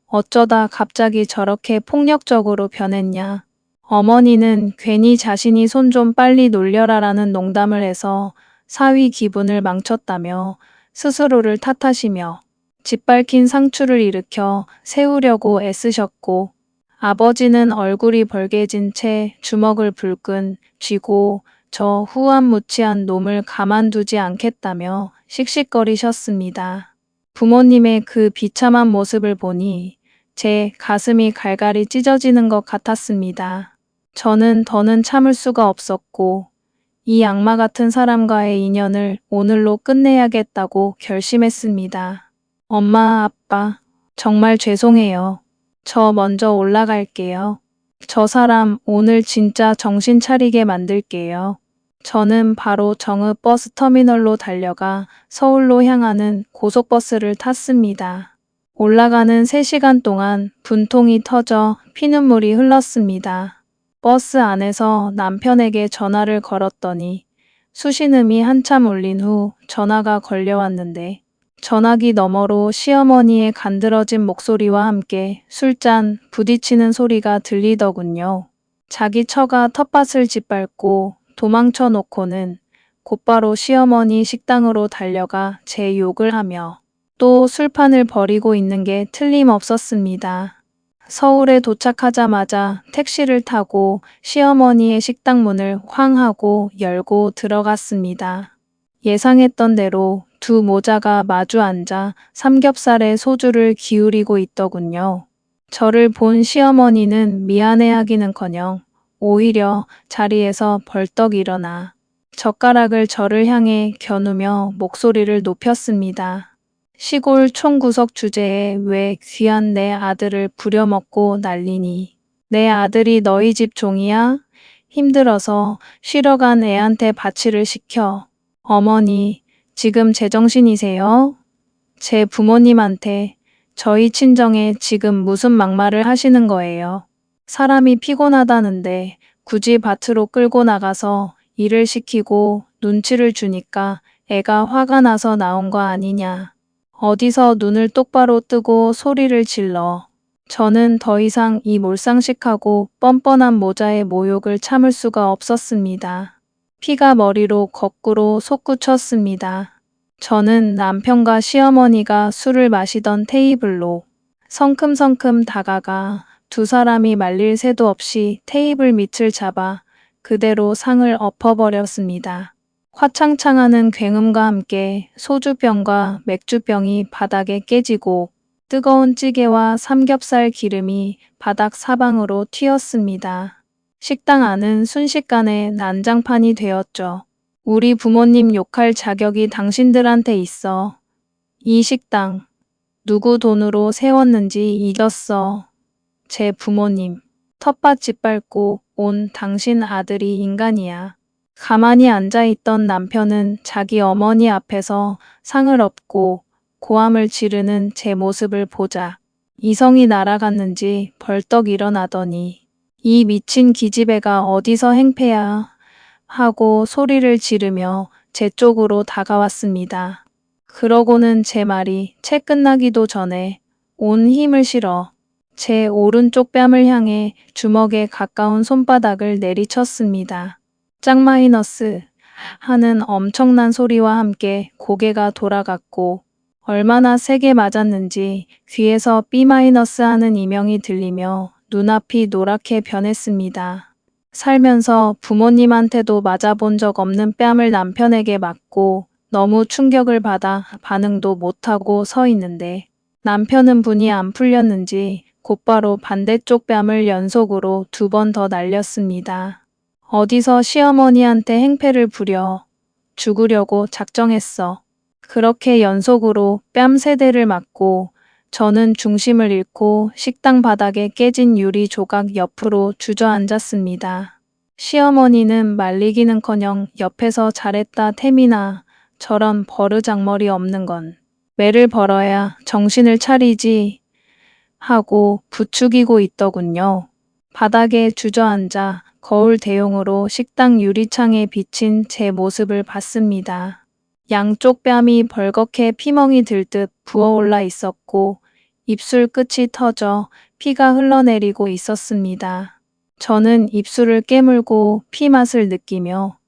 어쩌다 갑자기 저렇게 폭력적으로 변했냐? 어머니는 괜히 자신이 손 좀 빨리 놀려라라는 농담을 해서 사위 기분을 망쳤다며 스스로를 탓하시며 짓밟힌 상추를 일으켜 세우려고 애쓰셨고 아버지는 얼굴이 벌개진 채 주먹을 불끈 쥐고 저 후안무치한 놈을 가만두지 않겠다며 씩씩거리셨습니다. 부모님의 그 비참한 모습을 보니 제 가슴이 갈갈이 찢어지는 것 같았습니다. 저는 더는 참을 수가 없었고 이 악마 같은 사람과의 인연을 오늘로 끝내야겠다고 결심했습니다. 엄마, 아빠, 정말 죄송해요. 저 먼저 올라갈게요. 저 사람 오늘 진짜 정신 차리게 만들게요. 저는 바로 정읍 버스터미널로 달려가 서울로 향하는 고속버스를 탔습니다. 올라가는 3시간 동안 분통이 터져 피눈물이 흘렀습니다. 버스 안에서 남편에게 전화를 걸었더니 수신음이 한참 울린 후 전화가 걸려왔는데 전화기 너머로 시어머니의 간드러진 목소리와 함께 술잔 부딪히는 소리가 들리더군요. 자기 처가 텃밭을 짓밟고 도망쳐 놓고는 곧바로 시어머니 식당으로 달려가 제 욕을 하며 또 술판을 벌이고 있는 게 틀림없었습니다. 서울에 도착하자마자 택시를 타고 시어머니의 식당 문을 황 하고 열고 들어갔습니다. 예상했던 대로 두 모자가 마주 앉아 삼겹살에 소주를 기울이고 있더군요. 저를 본 시어머니는 미안해하기는커녕 오히려 자리에서 벌떡 일어나 젓가락을 저를 향해 겨누며 목소리를 높였습니다. 시골 총구석 주제에 왜 귀한 내 아들을 부려먹고 난리니? 내 아들이 너희 집 종이야? 힘들어서 쉬러 간 애한테 바치를 시켜. 어머니, 지금 제정신이세요? 제 부모님한테 저희 친정에 지금 무슨 막말을 하시는 거예요? 사람이 피곤하다는데 굳이 밭으로 끌고 나가서 일을 시키고 눈치를 주니까 애가 화가 나서 나온 거 아니냐. 어디서 눈을 똑바로 뜨고 소리를 질러. 저는 더 이상 이 몰상식하고 뻔뻔한 모자의 모욕을 참을 수가 없었습니다. 피가 머리로 거꾸로 솟구쳤습니다. 저는 남편과 시어머니가 술을 마시던 테이블로 성큼성큼 다가가 두 사람이 말릴 새도 없이 테이블 밑을 잡아 그대로 상을 엎어버렸습니다. 화창창하는 굉음과 함께 소주병과 맥주병이 바닥에 깨지고 뜨거운 찌개와 삼겹살 기름이 바닥 사방으로 튀었습니다. 식당 안은 순식간에 난장판이 되었죠. 우리 부모님 욕할 자격이 당신들한테 있어. 이 식당 누구 돈으로 세웠는지 잊었어. 제 부모님 텃밭 짓밟고 온 당신 아들이 인간이야. 가만히 앉아있던 남편은 자기 어머니 앞에서 상을 엎고 고함을 지르는 제 모습을 보자 이성이 날아갔는지 벌떡 일어나더니 이 미친 기집애가 어디서 행패야 하고 소리를 지르며 제 쪽으로 다가왔습니다. 그러고는 제 말이 채 끝나기도 전에 온 힘을 실어 제 오른쪽 뺨을 향해 주먹에 가까운 손바닥을 내리쳤습니다. 짝 마이너스 하는 엄청난 소리와 함께 고개가 돌아갔고 얼마나 세게 맞았는지 귀에서 B 마이너스 하는 이명이 들리며 눈앞이 노랗게 변했습니다. 살면서 부모님한테도 맞아본 적 없는 뺨을 남편에게 맞고 너무 충격을 받아 반응도 못하고 서 있는데 남편은 분이 안 풀렸는지 곧바로 반대쪽 뺨을 연속으로 2번 더 날렸습니다. 어디서 시어머니한테 행패를 부려 죽으려고 작정했어. 그렇게 연속으로 뺨 3대를 맞고 저는 중심을 잃고 식당 바닥에 깨진 유리 조각 옆으로 주저앉았습니다. 시어머니는 말리기는커녕 옆에서 잘했다 태민아 저런 버르장머리 없는 건 매를 벌어야 정신을 차리지 하고 부추기고 있더군요. 바닥에 주저앉아 거울 대용으로 식당 유리창에 비친 제 모습을 봤습니다. 양쪽 뺨이 벌겋게 피멍이 들듯 부어올라 있었고 입술 끝이 터져 피가 흘러내리고 있었습니다. 저는 입술을 깨물고 피 맛을 느끼며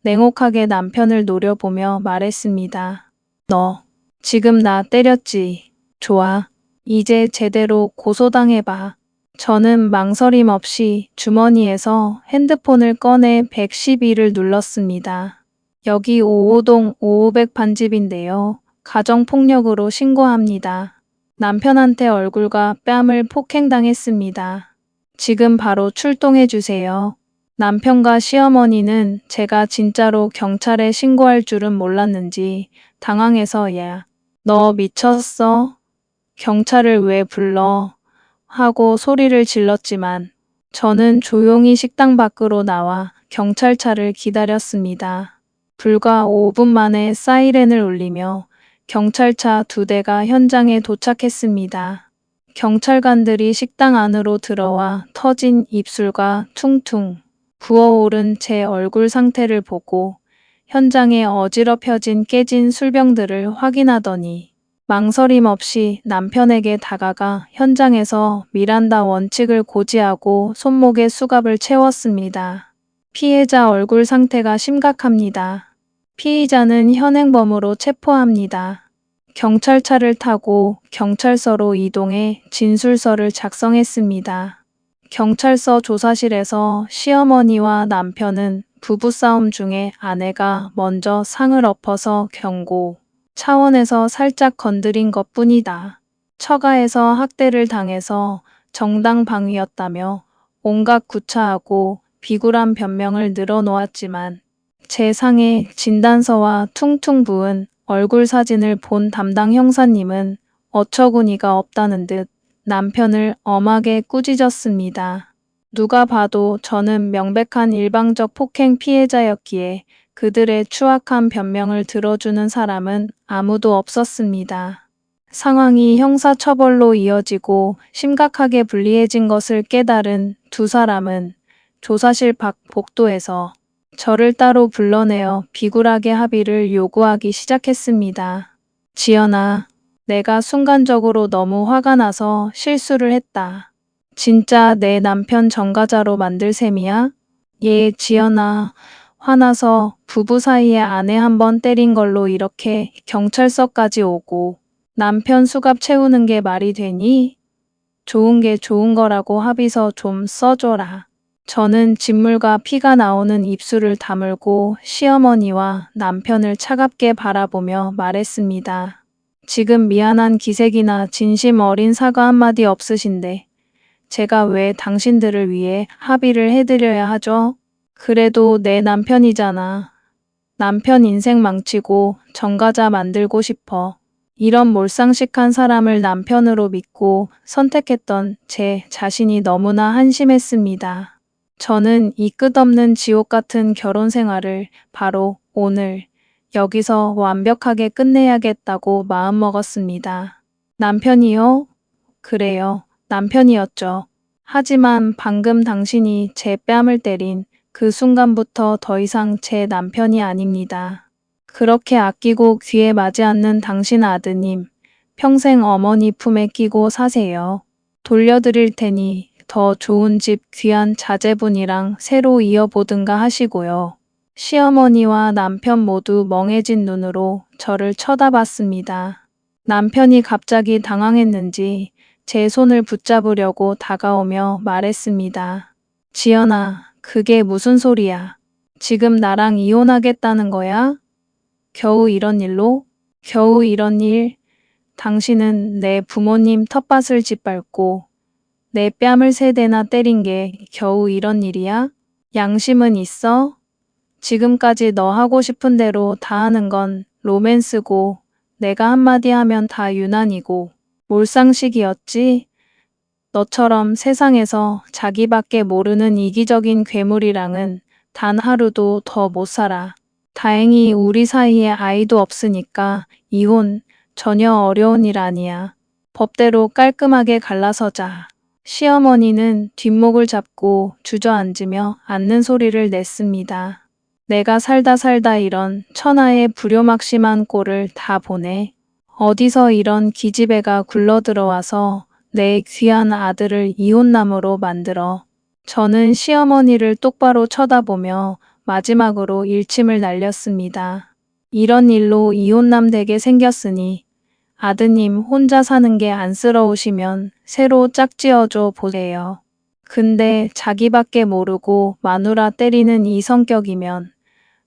냉혹하게 남편을 노려보며 말했습니다. 너 지금 나 때렸지? 좋아. 이제 제대로 고소당해봐. 저는 망설임 없이 주머니에서 핸드폰을 꺼내 112를 눌렀습니다. 여기 5호동 5500 반집인데요. 가정폭력으로 신고합니다. 남편한테 얼굴과 뺨을 폭행당했습니다. 지금 바로 출동해 주세요. 남편과 시어머니는 제가 진짜로 경찰에 신고할 줄은 몰랐는지 당황해서 야, 너 미쳤어? 경찰을 왜 불러? 하고 소리를 질렀지만 저는 조용히 식당 밖으로 나와 경찰차를 기다렸습니다. 불과 5분 만에 사이렌을 울리며 경찰차 2대가 현장에 도착했습니다. 경찰관들이 식당 안으로 들어와 터진 입술과 퉁퉁 부어오른 제 얼굴 상태를 보고 현장에 어지럽혀진 깨진 술병들을 확인하더니 망설임 없이 남편에게 다가가 현장에서 미란다 원칙을 고지하고 손목에 수갑을 채웠습니다. 피해자 얼굴 상태가 심각합니다. 피의자는 현행범으로 체포합니다. 경찰차를 타고 경찰서로 이동해 진술서를 작성했습니다. 경찰서 조사실에서 시어머니와 남편은 부부싸움 중에 아내가 먼저 상을 엎어서 경고 차원에서 살짝 건드린 것뿐이다. 처가에서 학대를 당해서 정당방위였다며 온갖 구차하고 비굴한 변명을 늘어놓았지만 제 상의 진단서와 퉁퉁 부은 얼굴 사진을 본 담당 형사님은 어처구니가 없다는 듯 남편을 엄하게 꾸짖었습니다. 누가 봐도 저는 명백한 일방적 폭행 피해자였기에 그들의 추악한 변명을 들어주는 사람은 아무도 없었습니다. 상황이 형사처벌로 이어지고 심각하게 불리해진 것을 깨달은 두 사람은 조사실 밖 복도에서 저를 따로 불러내어 비굴하게 합의를 요구하기 시작했습니다. 지연아, 내가 순간적으로 너무 화가 나서 실수를 했다. 진짜 내 남편 전과자로 만들 셈이야? 예, 지연아. 화나서 부부 사이에 아내 한 번 때린 걸로 이렇게 경찰서까지 오고 남편 수갑 채우는 게 말이 되니? 좋은 게 좋은 거라고 합의서 좀 써줘라. 저는 진물과 피가 나오는 입술을 다물고 시어머니와 남편을 차갑게 바라보며 말했습니다. 지금 미안한 기색이나 진심 어린 사과 한마디 없으신데 제가 왜 당신들을 위해 합의를 해드려야 하죠? 그래도 내 남편이잖아. 남편 인생 망치고 전과자 만들고 싶어. 이런 몰상식한 사람을 남편으로 믿고 선택했던 제 자신이 너무나 한심했습니다. 저는 이 끝없는 지옥 같은 결혼 생활을 바로 오늘 여기서 완벽하게 끝내야겠다고 마음먹었습니다. 남편이요? 그래요. 남편이었죠. 하지만 방금 당신이 제 뺨을 때린 그 순간부터 더 이상 제 남편이 아닙니다. 그렇게 아끼고 귀에 맞지 않는 당신 아드님, 평생 어머니 품에 끼고 사세요. 돌려드릴 테니 더 좋은 집 귀한 자제분이랑 새로 이어보든가 하시고요. 시어머니와 남편 모두 멍해진 눈으로 저를 쳐다봤습니다. 남편이 갑자기 당황했는지 제 손을 붙잡으려고 다가오며 말했습니다. 지연아, 그게 무슨 소리야? 지금 나랑 이혼하겠다는 거야? 겨우 이런 일로? 겨우 이런 일? 당신은 내 부모님 텃밭을 짓밟고 내 뺨을 3대나 때린 게 겨우 이런 일이야? 양심은 있어? 지금까지 너 하고 싶은 대로 다 하는 건 로맨스고 내가 한마디 하면 다 유난이고 몰상식이었지? 너처럼 세상에서 자기밖에 모르는 이기적인 괴물이랑은 단 하루도 더 못 살아. 다행히 우리 사이에 아이도 없으니까 이혼 전혀 어려운 일 아니야. 법대로 깔끔하게 갈라서자. 시어머니는 뒷목을 잡고 주저앉으며 앉는 소리를 냈습니다. 내가 살다 이런 천하의 불효막심한 꼴을 다 보네. 어디서 이런 기집애가 굴러들어와서 내 귀한 아들을 이혼남으로 만들어. 저는 시어머니를 똑바로 쳐다보며 마지막으로 일침을 날렸습니다. 이런 일로 이혼남 되게 생겼으니 아드님 혼자 사는 게 안쓰러우시면 새로 짝지어줘 보세요. 근데 자기밖에 모르고 마누라 때리는 이 성격이면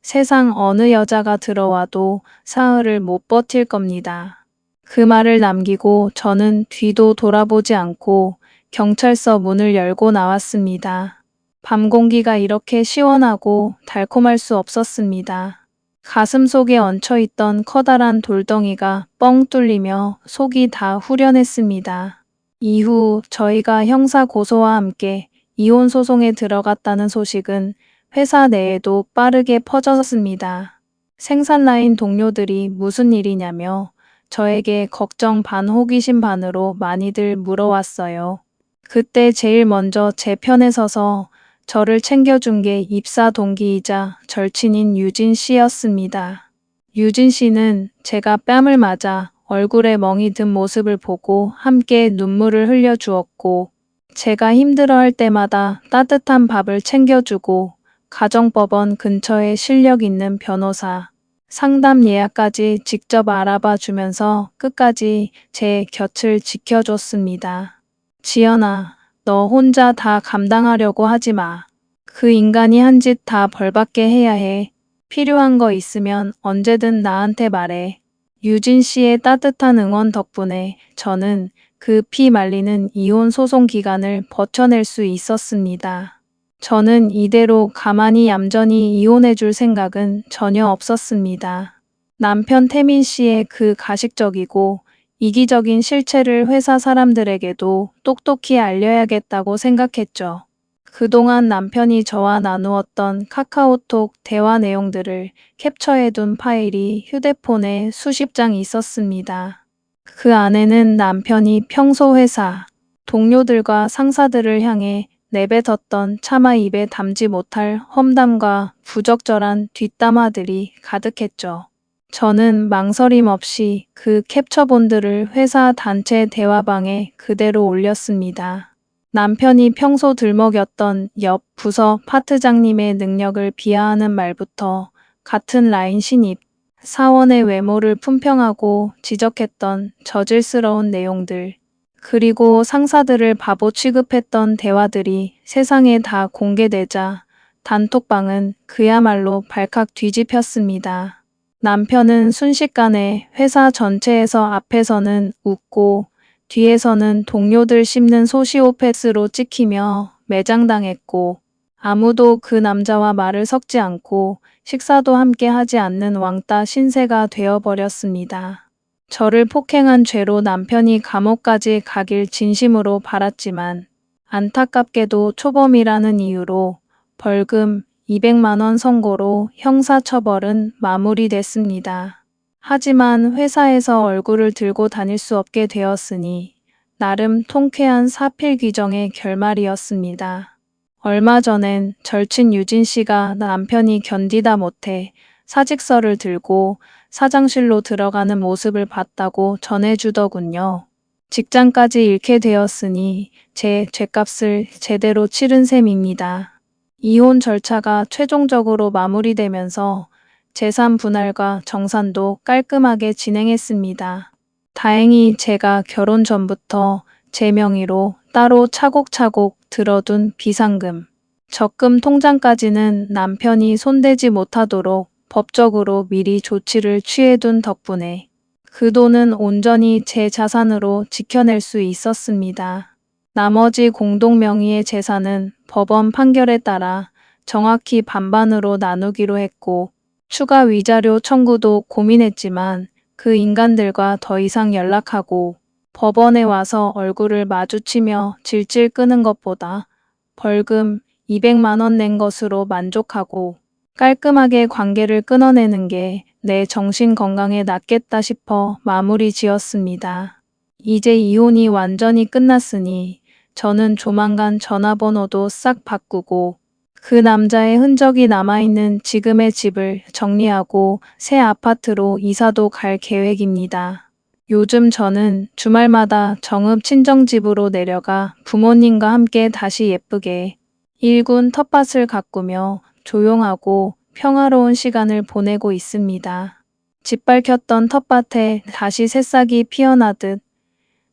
세상 어느 여자가 들어와도 사흘을 못 버틸 겁니다. 그 말을 남기고 저는 뒤도 돌아보지 않고 경찰서 문을 열고 나왔습니다. 밤 공기가 이렇게 시원하고 달콤할 수 없었습니다. 가슴 속에 얹혀있던 커다란 돌덩이가 뻥 뚫리며 속이 다 후련했습니다. 이후 저희가 형사 고소와 함께 이혼 소송에 들어갔다는 소식은 회사 내에도 빠르게 퍼졌습니다. 생산 라인 동료들이 무슨 일이냐며 저에게 걱정 반 호기심 반으로 많이들 물어왔어요. 그때 제일 먼저 제 편에 서서 저를 챙겨준 게 입사 동기이자 절친인 유진 씨였습니다. 유진 씨는 제가 뺨을 맞아 얼굴에 멍이 든 모습을 보고 함께 눈물을 흘려주었고, 제가 힘들어할 때마다 따뜻한 밥을 챙겨주고 가정법원 근처에 실력 있는 변호사, 상담 예약까지 직접 알아봐 주면서 끝까지 제 곁을 지켜줬습니다. 지연아, 너 혼자 다 감당하려고 하지 마. 그 인간이 한 짓 다 벌받게 해야 해. 필요한 거 있으면 언제든 나한테 말해. 유진 씨의 따뜻한 응원 덕분에 저는 그 피 말리는 이혼 소송 기간을 버텨낼 수 있었습니다. 저는 이대로 가만히 얌전히 이혼해 줄 생각은 전혀 없었습니다. 남편 태민 씨의 그 가식적이고 이기적인 실체를 회사 사람들에게도 똑똑히 알려야겠다고 생각했죠. 그동안 남편이 저와 나누었던 카카오톡 대화 내용들을 캡처해둔 파일이 휴대폰에 수십 장 있었습니다. 그 안에는 남편이 평소 회사, 동료들과 상사들을 향해 내뱉었던 차마 입에 담지 못할 험담과 부적절한 뒷담화들이 가득했죠. 저는 망설임 없이 그 캡처본들을 회사 단체 대화방에 그대로 올렸습니다. 남편이 평소 들먹였던 옆 부서 파트장님의 능력을 비하하는 말부터 같은 라인 신입, 사원의 외모를 품평하고 지적했던 저질스러운 내용들, 그리고 상사들을 바보 취급했던 대화들이 세상에 다 공개되자 단톡방은 그야말로 발칵 뒤집혔습니다. 남편은 순식간에 회사 전체에서 앞에서는 웃고 뒤에서는 동료들 씹는 소시오패스로 찍히며 매장당했고, 아무도 그 남자와 말을 섞지 않고 식사도 함께 하지 않는 왕따 신세가 되어버렸습니다. 저를 폭행한 죄로 남편이 감옥까지 가길 진심으로 바랐지만 안타깝게도 초범이라는 이유로 벌금 200만 원 선고로 형사처벌은 마무리됐습니다. 하지만 회사에서 얼굴을 들고 다닐 수 없게 되었으니 나름 통쾌한 사필 규정의 결말이었습니다. 얼마 전엔 절친 유진 씨가 남편이 견디다 못해 사직서를 들고 사장실로 들어가는 모습을 봤다고 전해주더군요. 직장까지 잃게 되었으니 제 죗값을 제대로 치른 셈입니다. 이혼 절차가 최종적으로 마무리되면서 재산 분할과 정산도 깔끔하게 진행했습니다. 다행히 제가 결혼 전부터 제 명의로 따로 차곡차곡 들어둔 비상금, 적금 통장까지는 남편이 손대지 못하도록 법적으로 미리 조치를 취해둔 덕분에 그 돈은 온전히 제 자산으로 지켜낼 수 있었습니다. 나머지 공동 명의의 재산은 법원 판결에 따라 정확히 반반으로 나누기로 했고, 추가 위자료 청구도 고민했지만 그 인간들과 더 이상 연락하고 법원에 와서 얼굴을 마주치며 질질 끄는 것보다 벌금 200만 원 낸 것으로 만족하고 깔끔하게 관계를 끊어내는 게 내 정신 건강에 낫겠다 싶어 마무리 지었습니다. 이제 이혼이 완전히 끝났으니 저는 조만간 전화번호도 싹 바꾸고 그 남자의 흔적이 남아있는 지금의 집을 정리하고 새 아파트로 이사도 갈 계획입니다. 요즘 저는 주말마다 정읍 친정집으로 내려가 부모님과 함께 다시 예쁘게 일군 텃밭을 가꾸며 조용하고 평화로운 시간을 보내고 있습니다. 짓밟혔던 텃밭에 다시 새싹이 피어나듯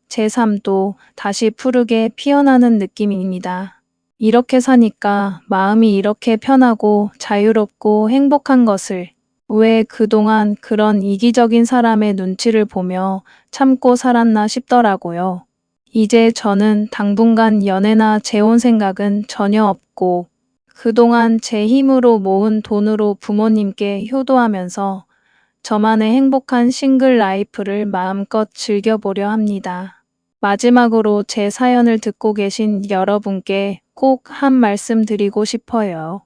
제 삶도 다시 푸르게 피어나는 느낌입니다. 이렇게 사니까 마음이 이렇게 편하고 자유롭고 행복한 것을 왜 그동안 그런 이기적인 사람의 눈치를 보며 참고 살았나 싶더라고요. 이제 저는 당분간 연애나 재혼 생각은 전혀 없고 그동안 제 힘으로 모은 돈으로 부모님께 효도하면서 저만의 행복한 싱글 라이프를 마음껏 즐겨보려 합니다. 마지막으로 제 사연을 듣고 계신 여러분께 꼭 한 말씀 드리고 싶어요.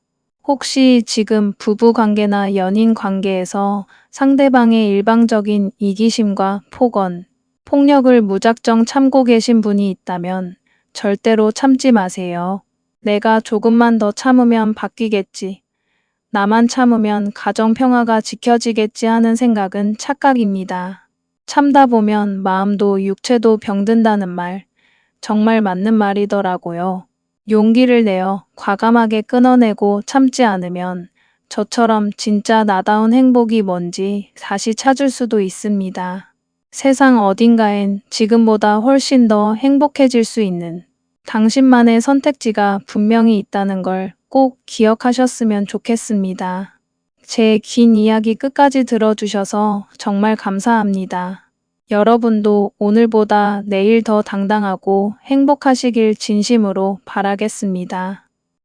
혹시 지금 부부 관계나 연인 관계에서 상대방의 일방적인 이기심과 폭언, 폭력을 무작정 참고 계신 분이 있다면 절대로 참지 마세요. 내가 조금만 더 참으면 바뀌겠지. 나만 참으면 가정 평화가 지켜지겠지 하는 생각은 착각입니다. 참다 보면 마음도 육체도 병든다는 말, 정말 맞는 말이더라고요. 용기를 내어 과감하게 끊어내고 참지 않으면 저처럼 진짜 나다운 행복이 뭔지 다시 찾을 수도 있습니다. 세상 어딘가엔 지금보다 훨씬 더 행복해질 수 있는 당신만의 선택지가 분명히 있다는 걸 꼭 기억하셨으면 좋겠습니다. 제 긴 이야기 끝까지 들어주셔서 정말 감사합니다. 여러분도 오늘보다 내일 더 당당하고 행복하시길 진심으로 바라겠습니다.